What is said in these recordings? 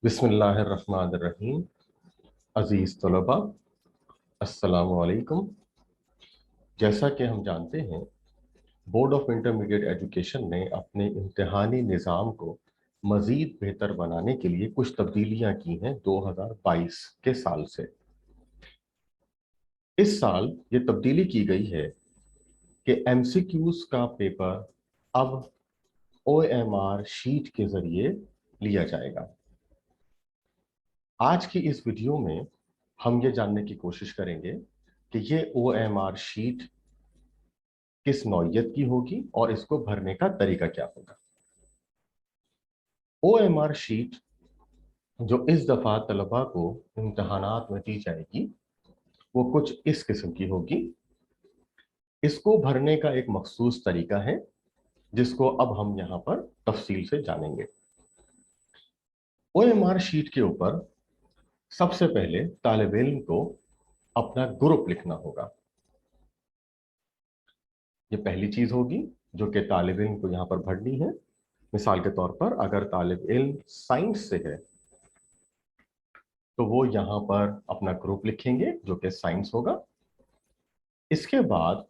बिस्मिल्लाहिर्रहमानिर्रहीम। अजीज़ तलबा, अस्सलामु अलैकुम। जैसा कि हम जानते हैं, बोर्ड ऑफ इंटरमीडिएट एजुकेशन ने अपने इम्तिहानी निज़ाम को मज़ीद बेहतर बनाने के लिए कुछ तब्दीलियां की हैं 2022 के साल से। इस साल ये तब्दीली की गई है कि एमसीक्यूज का पेपर अब ओएमआर शीट के ज़रिए लिया जाएगा। आज की इस वीडियो में हम ये जानने की कोशिश करेंगे कि ये ओएमआर शीट किस नौइयत की होगी और इसको भरने का तरीका क्या होगा। ओएमआर शीट जो इस दफा तलबा को इम्तहानात में दी जाएगी वो कुछ इस किस्म की होगी। इसको भरने का एक मखसूस तरीका है जिसको अब हम यहाँ पर तफसील से जानेंगे। ओएमआर शीट के ऊपर सबसे पहले तालिब इल्म को अपना ग्रुप लिखना होगा। ये पहली चीज होगी जो कि तालिब इल्म को यहाँ पर भरनी है। मिसाल के तौर पर अगर तालिब इल्म साइंस से है तो वो यहाँ पर अपना ग्रुप लिखेंगे जो कि साइंस होगा। इसके बाद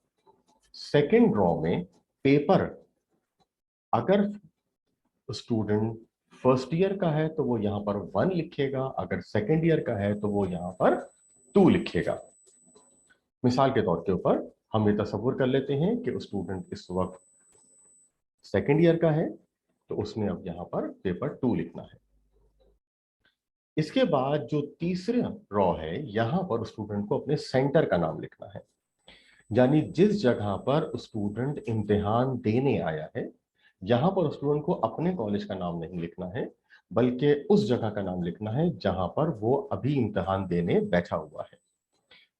सेकंड रॉ में पेपर, अगर स्टूडेंट फर्स्ट ईयर का है तो वो यहाँ पर 1 लिखेगा, अगर सेकंड ईयर का है तो वो यहाँ पर 2 लिखेगा। मिसाल के तौर के ऊपर हम ये तस्वुर कर लेते हैं कि स्टूडेंट इस वक्त सेकंड ईयर का है तो उसने अब यहाँ पर पेपर 2 लिखना है। इसके बाद जो तीसरा रॉ है यहाँ पर स्टूडेंट को अपने सेंटर का नाम लिखना है, यानी जिस जगह पर स्टूडेंट इम्तिहान देने आया है यहाँ पर स्टूडेंट को अपने कॉलेज का नाम नहीं लिखना है बल्कि उस जगह का नाम लिखना है जहां पर वो अभी इम्तिहान देने बैठा हुआ है।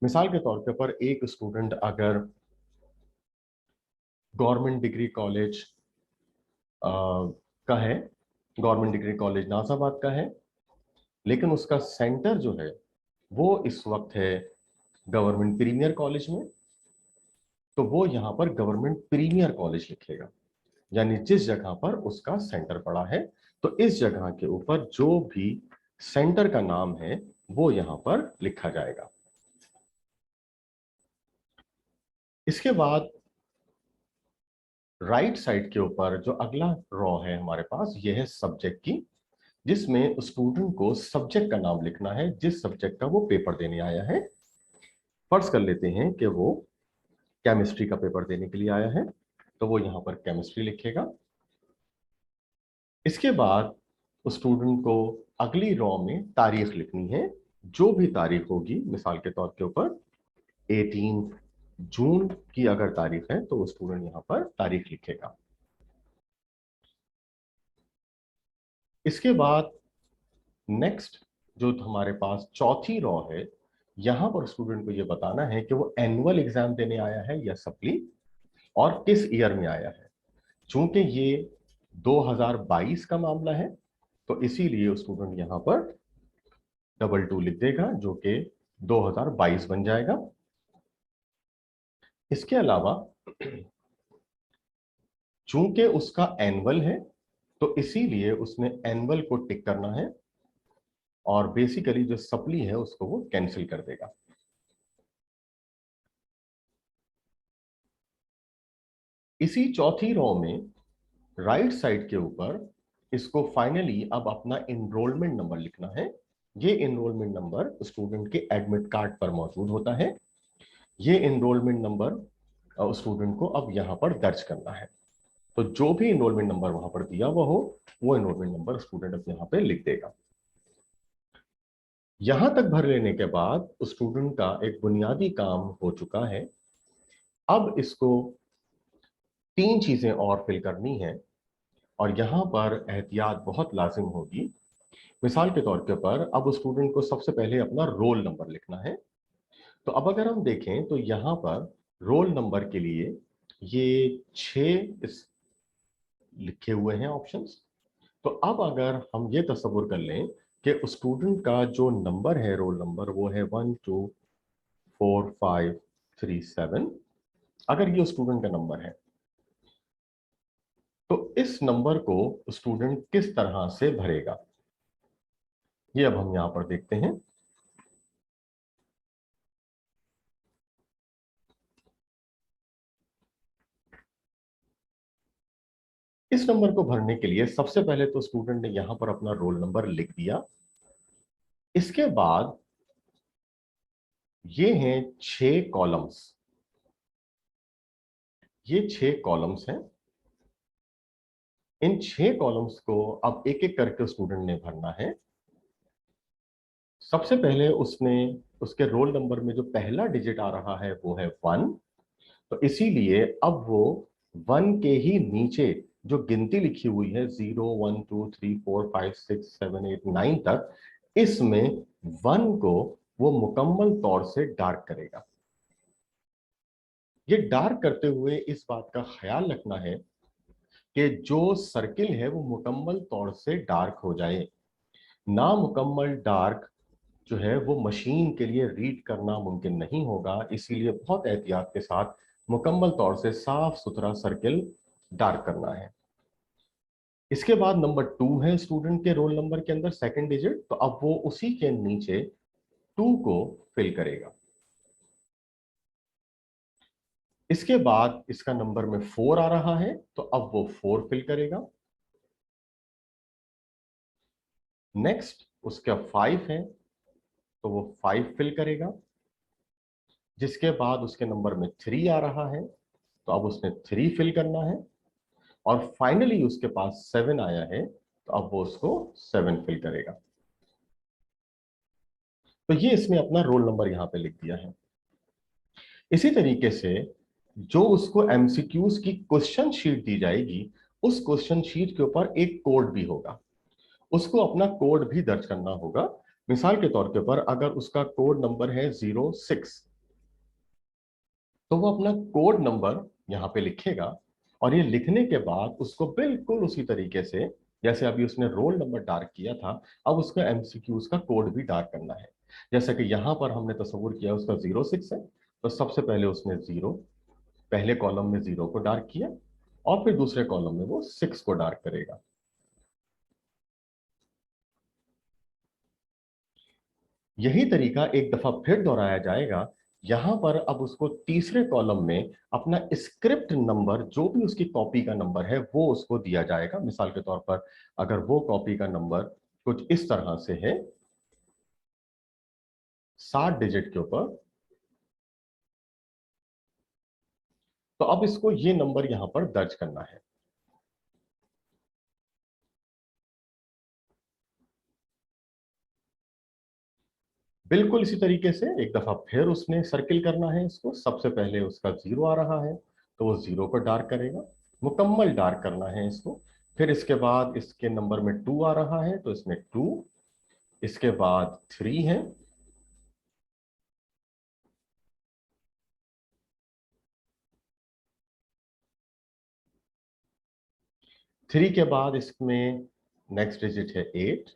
मिसाल के तौर पर एक स्टूडेंट अगर गवर्नमेंट डिग्री कॉलेज का है, गवर्नमेंट डिग्री कॉलेज नाजाबाद का है, लेकिन उसका सेंटर जो है वो इस वक्त है गवर्नमेंट प्रीमियर कॉलेज में, तो वो यहाँ पर गवर्नमेंट प्रीमियर कॉलेज लिखेगा, यानी जिस जगह पर उसका सेंटर पड़ा है तो इस जगह के ऊपर जो भी सेंटर का नाम है वो यहाँ पर लिखा जाएगा। इसके बाद राइट साइड के ऊपर जो अगला रॉ है हमारे पास, यह है सब्जेक्ट की, जिसमें स्टूडेंट को सब्जेक्ट का नाम लिखना है जिस सब्जेक्ट का वो पेपर देने आया है। फर्ज कर लेते हैं कि वो केमिस्ट्री का पेपर देने के लिए आया है तो वो यहाँ पर केमिस्ट्री लिखेगा। इसके बाद स्टूडेंट को अगली रॉ में तारीख लिखनी है, जो भी तारीख होगी, मिसाल के तौर के ऊपर 18 जून की अगर तारीख है तो स्टूडेंट यहाँ पर तारीख लिखेगा। इसके बाद नेक्स्ट जो हमारे पास चौथी रॉ है, यहां पर स्टूडेंट को यह बताना है कि वो एनुअल एग्जाम देने आया है या सप्ली और किस ईयर में आया है। चूंकि ये 2022 का मामला है तो इसीलिए स्टूडेंट यहां पर 22 लिख देगा जो कि 2022 बन जाएगा। इसके अलावा चूंकि उसका एनुअल है तो इसीलिए उसने एनुअल को टिक करना है और बेसिकली जो सप्ली है उसको वो कैंसिल कर देगा। इसी चौथी रॉ में राइट साइड के ऊपर इसको फाइनली अब अपना इनरोलमेंट नंबर लिखना है। ये इनरोलमेंट नंबर स्टूडेंट के एडमिट कार्ड पर मौजूद होता है। ये इनरोलमेंट नंबर स्टूडेंट को अब यहाँ पर दर्ज करना है, तो जो भी इनरोलमेंट नंबर वहां पर दिया हुआ हो वो इनरोलमेंट नंबर स्टूडेंट अब यहाँ पे लिख देगा। यहां तक भर लेने के बाद स्टूडेंट का एक बुनियादी काम हो चुका है। अब इसको 3 चीजें और फिल करनी है और यहाँ पर एहतियात बहुत लाजिम होगी। मिसाल के तौर के ऊपर अब स्टूडेंट को सबसे पहले अपना रोल नंबर लिखना है। तो अब अगर हम देखें तो यहाँ पर रोल नंबर के लिए ये 6 लिखे हुए हैं ऑप्शंस। तो अब अगर हम ये तस्वुर कर लें कि स्टूडेंट का जो नंबर है, रोल नंबर, वो है 124537, अगर ये स्टूडेंट का नंबर है तो इस नंबर को स्टूडेंट किस तरह से भरेगा। ये अब हम यहां पर देखते हैं। इस नंबर को भरने के लिए सबसे पहले तो स्टूडेंट ने यहां पर अपना रोल नंबर लिख दिया। इसके बाद ये हैं 6 कॉलम्स, ये 6 कॉलम्स हैं। इन 6 कॉलम्स को अब एक एक करके स्टूडेंट ने भरना है। सबसे पहले उसने उसके रोल नंबर में जो पहला डिजिट आ रहा है वो है 1, तो इसीलिए अब वो 1 के ही नीचे जो गिनती लिखी हुई है 0 1 2 3 4 5 6 7 8 9 तक, इसमें 1 को वो मुकम्मल तौर से डार्क करेगा। ये डार्क करते हुए इस बात का ख्याल रखना है कि जो सर्किल है वो मुकम्मल तौर से डार्क हो जाए। ना मुकम्मल डार्क जो है वो मशीन के लिए रीड करना मुमकिन नहीं होगा, इसीलिए बहुत एहतियात के साथ मुकम्मल तौर से साफ सुथरा सर्किल डार्क करना है। इसके बाद नंबर 2 है स्टूडेंट के रोल नंबर के अंदर सेकंड डिजिट, तो अब वो उसी के नीचे 2 को फिल करेगा। इसके बाद इसका नंबर में 4 आ रहा है, तो अब वो 4 फिल करेगा। नेक्स्ट उसका 5 है, तो वो 5 फिल करेगा। जिसके बाद उसके नंबर में 3 आ रहा है, तो अब उसने 3 फिल करना है। और फाइनली उसके पास 7 आया है, तो अब वो उसको 7 फिल करेगा। तो ये इसने अपना रोल नंबर यहां पे लिख दिया है। इसी तरीके से जो उसको एमसीक्यूज की क्वेश्चन शीट दी जाएगी, उस क्वेश्चन शीट के ऊपर एक कोड भी होगा, उसको अपना कोड भी दर्ज करना होगा। मिसाल के तौर के ऊपर अगर उसका कोड नंबर है 06, तो वो अपना कोड नंबर यहां पे लिखेगा। और ये लिखने के बाद उसको बिल्कुल उसी तरीके से जैसे अभी उसने रोल नंबर डार्क किया था, अब उसको एमसीक्यूज का कोड भी डार्क करना है। जैसा कि यहां पर हमने तस्वीर किया उसका 06 है, तो सबसे पहले उसने 0 पहले कॉलम में 0 को डार्क किया, और फिर दूसरे कॉलम में वो 6 को डार्क करेगा। यही तरीका एक दफा फिर दोहराया जाएगा। यहां पर अब उसको तीसरे कॉलम में अपना स्क्रिप्ट नंबर, जो भी उसकी कॉपी का नंबर है, वो उसको दिया जाएगा। मिसाल के तौर पर अगर वो कॉपी का नंबर कुछ इस तरह से है 7 डिजिट के ऊपर, तो अब इसको ये नंबर यहां पर दर्ज करना है। बिल्कुल इसी तरीके से एक दफा फिर उसने सर्किल करना है इसको। सबसे पहले उसका 0 आ रहा है, तो वो 0 को डार्क करेगा, मुकम्मल डार्क करना है इसको। फिर इसके बाद इसके नंबर में 2 आ रहा है, तो इसमें 2, इसके बाद 3 है, थ्री के बाद इसमें नेक्स्ट डिजिट है 8,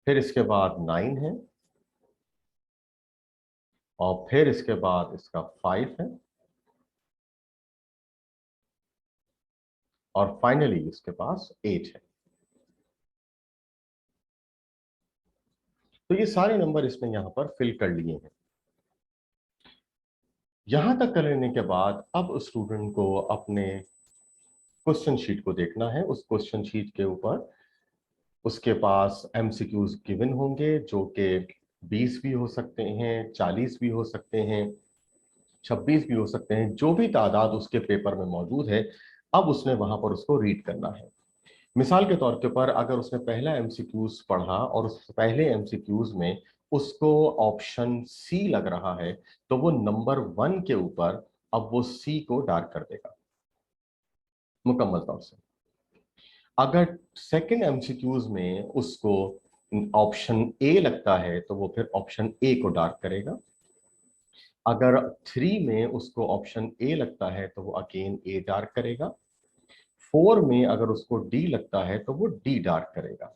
फिर इसके बाद 9 है, और फिर इसके बाद इसका 5 है, और फाइनली इसके पास 8 है। तो ये सारे नंबर इसने यहां पर फिल कर लिए हैं। यहां तक कर लेने के बाद अब स्टूडेंट को अपने क्वेश्चन शीट को देखना है। उस क्वेश्चन शीट के ऊपर उसके पास एमसीक्यूज गिवन होंगे, जो कि 20 भी हो सकते हैं, 40 भी हो सकते हैं, 26 भी हो सकते हैं, जो भी तादाद उसके पेपर में मौजूद है। अब उसने वहां पर उसको रीड करना है। मिसाल के तौर के ऊपर अगर उसने पहला एमसीक्यूज पढ़ा और उस पहले एमसीक्यूज में उसको ऑप्शन सी लग रहा है, तो वो नंबर 1 के ऊपर अब वो सी को डार्क कर देगा मुकम्मल तौर से। अगर सेकंड एमसीक्यूज में उसको ऑप्शन ए लगता है, तो वो फिर ऑप्शन ए को डार्क करेगा। अगर 3 में उसको ऑप्शन ए लगता है, तो वो अगेन ए डार्क करेगा। 4 में अगर उसको डी लगता है, तो वो डी डार्क करेगा।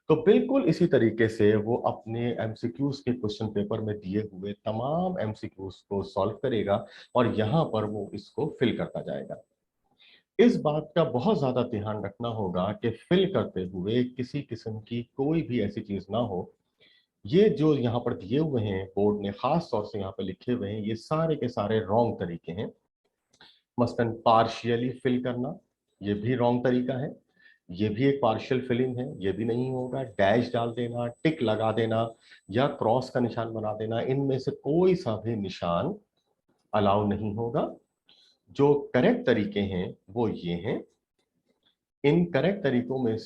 तो बिल्कुल इसी तरीके से वो अपने एमसीक्यूज के क्वेश्चन पेपर में दिए हुए तमाम एमसीक्यूज को सॉल्व करेगा और यहां पर वो इसको फिल करता जाएगा। इस बात का बहुत ज्यादा ध्यान रखना होगा कि फिल करते हुए किसी किस्म की कोई भी ऐसी चीज ना हो। ये जो यहाँ पर दिए हुए हैं बोर्ड ने खास तौर से यहाँ पर लिखे हुए हैं, ये सारे के सारे रॉन्ग तरीके हैं। मसलन पार्शियली फिल करना, ये भी रॉन्ग तरीका है। ये भी एक पार्शियल फिलिंग है, ये भी नहीं होगा। डैश डाल देना, टिक लगा देना या क्रॉस का निशान बना देना, इनमें से कोई सा भी निशान अलाउ नहीं होगा। जो करेक्ट तरीके हैं वो ये हैं। इन करेक्ट तरीकों में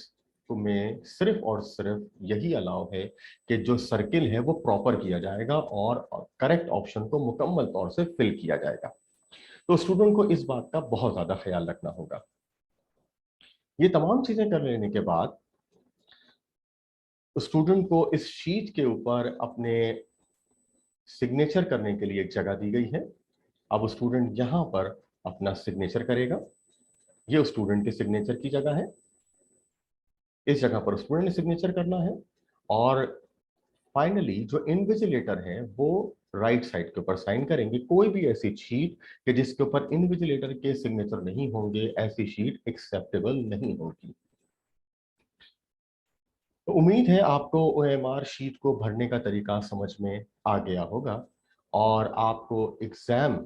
तुम्हें सिर्फ और सिर्फ यही अलाउ है कि जो सर्किल है वो प्रॉपर किया जाएगा और करेक्ट ऑप्शन को मुकम्मल तौर से फिल किया जाएगा। तो स्टूडेंट को इस बात का बहुत ज्यादा ख्याल रखना होगा। ये तमाम चीजें कर लेने के बाद स्टूडेंट को इस शीट के ऊपर अपने सिग्नेचर करने के लिए एक जगह दी गई है। अब स्टूडेंट यहां पर अपना सिग्नेचर करेगा। ये स्टूडेंट के सिग्नेचर की जगह है। इस जगह पर स्टूडेंट ने सिग्नेचर करना है और फाइनली जो इन्विजिलेटर है वो राइट साइड के ऊपर साइन करेंगे। कोई भी ऐसी शीट कि जिसके ऊपर इन्विजिलेटर के सिग्नेचर नहीं होंगे, ऐसी शीट एक्सेप्टेबल नहीं होगी। तो उम्मीद है आपको ओएमआर शीट को भरने का तरीका समझ में आ गया होगा और आपको एग्जाम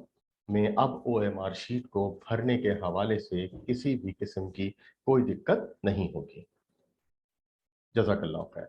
में अब ओएमआर शीट को भरने के हवाले से किसी भी किस्म की कोई दिक्कत नहीं होगी। जज़ाकल्लाह खैर।